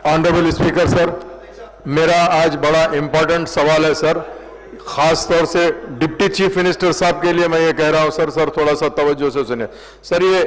Honourable speaker sir, मेरा आज बड़ा इंपॉर्टेंट सवाल है सर, खास तौर से डिप्टी चीफ मिनिस्टर साहब के लिए मैं ये कह रहा हूं सर थोड़ा सा तवज्जो से सुनिए सर। ये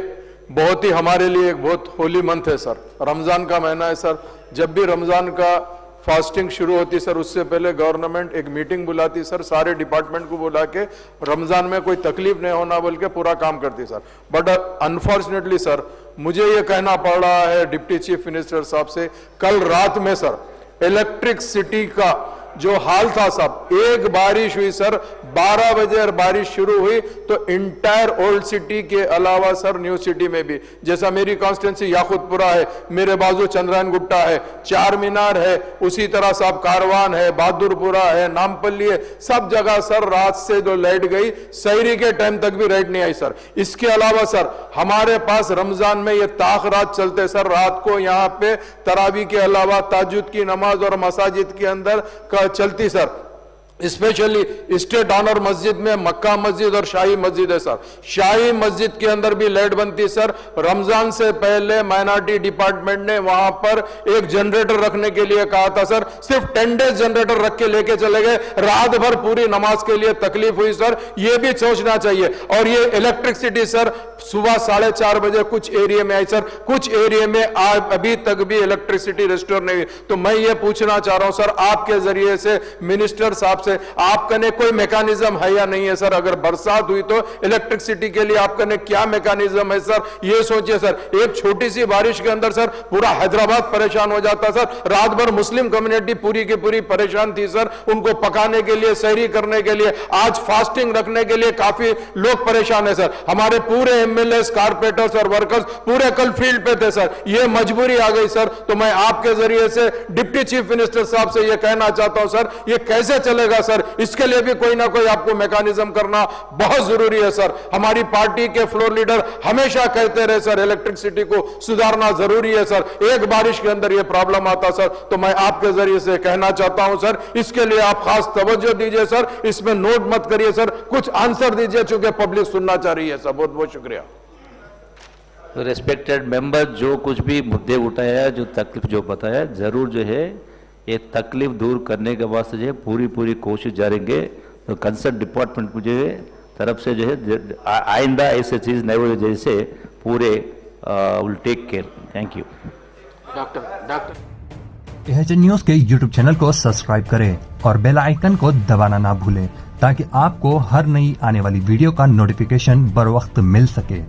बहुत ही हमारे लिए एक बहुत होली मंथ है सर, रमजान का महीना है सर। जब भी रमजान का फास्टिंग शुरू होती सर, उससे पहले गवर्नमेंट एक मीटिंग बुलाती सर, सारे डिपार्टमेंट को बुला के रमजान में कोई तकलीफ नहीं होना बोल के पूरा काम करती सर। बट अनफॉर्चुनेटली सर, मुझे ये कहना पड़ रहा है डिप्टी चीफ मिनिस्टर साहब से, कल रात में सर इलेक्ट्रिसिटी का जो हाल था साहब, एक बारिश हुई सर, 12 बजे और बारिश शुरू हुई तो इंटायर ओल्ड सिटी के अलावा सर न्यू सिटी में भी, जैसा मेरी कॉन्स्टिट्यूंसी याकुतपुरा है, मेरे बाजू चंद्रायन गुट्टा है, चार मीनार है, उसी तरह साहब कारवान है, बहादुरपुरा है, नामपल्ली है, सब जगह सर रात से जो लाइट गई, सहरी के टाइम तक भी लाइट नहीं आई सर। इसके अलावा सर हमारे पास रमजान में ये ताख रात चलते सर, रात को यहाँ पे तरावी के अलावा ताजुद की नमाज और मसाजिद के अंदर चलती सर, स्पेशली स्टेट ऑनर मस्जिद में मक्का मस्जिद और शाही मस्जिद है सर। शाही मस्जिद के अंदर भी लाइट बनती सर। रमजान से पहले माइनॉरिटी डिपार्टमेंट ने वहां पर एक जनरेटर रखने के लिए कहा था सर, सिर्फ 10 डेज जनरेटर रख के लेके चले गए, रात भर पूरी नमाज के लिए तकलीफ हुई सर। ये भी सोचना चाहिए। और ये इलेक्ट्रिसिटी सर सुबह 4:30 बजे कुछ एरिया में आई सर, कुछ एरिया में अभी तक भी इलेक्ट्रिसिटी रिस्टोर नहीं हुई। तो मैं ये पूछना चाह रहा हूं सर आपके जरिए से मिनिस्टर साहब से, आपका ने कोई मैकेनिज्म है या नहीं है सर? अगर बरसात हुई तो इलेक्ट्रिसिटी के लिए आपका ने क्या मैकेनिज्म है सर? ये सोचिए सर, एक छोटी सी बारिश के अंदर सर पूरा हैदराबाद परेशान हो जाता सर। रात भर मुस्लिम कम्युनिटी पूरी की पूरी परेशान थी सर, उनको पकाने के लिए, सहरी करने के लिए, आज फास्टिंग रखने के लिए काफी लोग परेशान है सर। हमारे पूरे एमएलए, कारपोरेटर्स और वर्कर्स पूरे कल फील्ड पे थे सर। ये मजबूरी आ गई सर। तो मैं आपके जरिए से डिप्टी चीफ मिनिस्टर साहब से ये कहना चाहता हूं सर, ये कैसे चलेगा सर? इसके लिए भी कोई ना कोई आपको मैकेनिज्म करना बहुत जरूरी है सर। हमारी पार्टी के फ्लोर लीडर हमेशा कहते रहे सर, इलेक्ट्रिसिटी को सुधारना जरूरी है सर। एक बारिश के अंदर ये प्रॉब्लम आता सर, तो मैं आपके जरिए से कहना चाहता हूं सर, इसके लिए आप खास तवज्जो दीजिए सर, इसमें नोट मत करिए सर, कुछ आंसर दीजिए, चूंकि पब्लिक सुनना चाह रही है सर। बहुत बहुत शुक्रिया। रेस्पेक्टेड मेंबर, जो कुछ भी मुद्दे उठाया, जो तकलीफ जो बताया, जरूर जो है ये तकलीफ दूर करने के वास्ते जो है पूरी कोशिश जारी है। तो कंसर्न डिपार्टमेंट को जो है तरफ से जो है आइंदा ऐसे चीज़ नहीं हो जैसे पूरे will take care. Thank you. Doctor H news के यूट्यूब चैनल को सब्सक्राइब करें और बेल आइकन को दबाना ना भूलें, ताकि आपको हर नई आने वाली वीडियो का नोटिफिकेशन बर वक्त मिल सके।